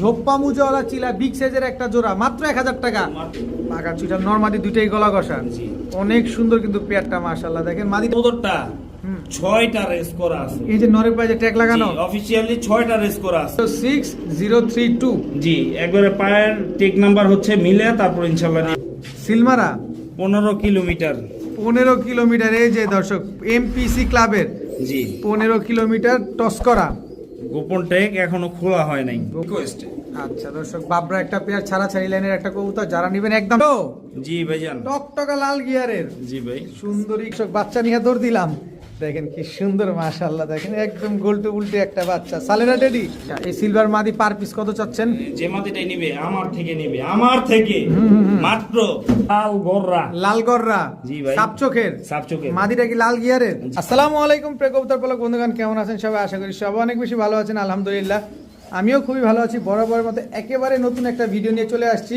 ঝোপ্পা মুজওয়ালা চিলা big সাইজের একটা জোড়া মাত্র 1000 টাকা। পাকা চুইটাল নরমাদি দুইটাই গলা কষা, অনেক সুন্দর কিন্তু পেয়ারটা মাশাআল্লাহ। দেখেন মাদি কবুতরটা 6টা রেস করা আছে। এই যে নরের পায়ে যে ট্যাগ লাগানো অফিশিয়ালি 6টা রেস করা আছে। 6032 জি, একবারে পায়ের টেক নাম্বার হচ্ছে মিলে, তারপর ইনশাআল্লাহ সিলমারা 15 কিলোমিটার। 15 কিলোমিটার। এই যে দর্শক এমপিসি ক্লাবের জি 15 কিলোমিটার টস করা গোপন টেক এখনো খোলা হয় নাই। রিকোয়েস্ট। আচ্ছা দর্শক, বাবরা একটা পেয়ার ছাড়া ছাড়ি লাইনের একটা কবুতর, যারা নেবেন একদম জি ভাইজান, টকটকা লাল গিয়ারের জি ভাই, সুন্দরী বাচ্চা নিয়ে দৌড় দিলাম। দেখেন কি সুন্দর মাশাআল্লাহ, দেখেন একদম গোলটে উল্টে একটা বাচ্চা। সালেরা টেডি এই সিলভার মাদি পার পিস কত চাচ্ছেন? যে মাটিটাই নিবে আমার থেকে মাত্র লাল গররা। লাল গররা, জি ভাই, সাপচোখের মাদিটা কি লাল গিয়ারের? আসসালামু আলাইকুম প্রিয় কবুতর পালক বন্ধুগণ, কেমন আছেন সবাই? আশা করি সবাই অনেক বেশি ভালো আছেন, আলহামদুলিল্লাহ আমিও খুবই ভালো আছি। বরাবরের মতো একেবারে নতুন একটা ভিডিও নিয়ে চলে আসছি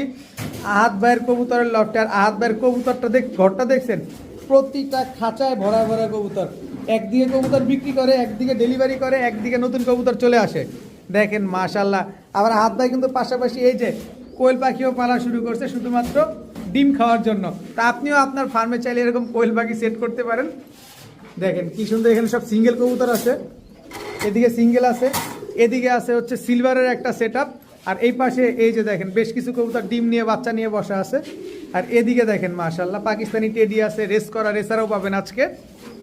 আহাদ ভাইয়ের কবুতরের লটে। আর আহাদ ভাইয়ের কবুতরটা ঘরটা দেখছেন, প্রতিটা খাঁচায় ভরা ভরা কবুতর। একদিকে কবুতর বিক্রি করে, একদিকে ডেলিভারি করে, একদিকে নতুন কবুতর চলে আসে। দেখেন মাশাআল্লাহ। আবার আহাদ ভাই কিন্তু পাশাপাশি এই যে কোয়েল পাখিও পালা শুরু করছে শুধুমাত্র ডিম খাওয়ার জন্য। তা আপনিও আপনার ফার্মে চাইলে এরকম কোয়েল পাখি সেট করতে পারেন। দেখেন কি সুন্দর, এখানে সব সিঙ্গেল কবুতর আছে, এদিকে সিঙ্গেল আছে, এদিকে আছে হচ্ছে সিলভারের একটা সেট আপ। আর এই পাশে এই যে দেখেন বেশ কিছু কবুতর ডিম নিয়ে বাচ্চা নিয়ে বসা আছে। আর এদিকে দেখেন মাশাআল্লাহ পাকিস্তানি টেডি আছে, রেস করা রেসারও পাবেন আজকে।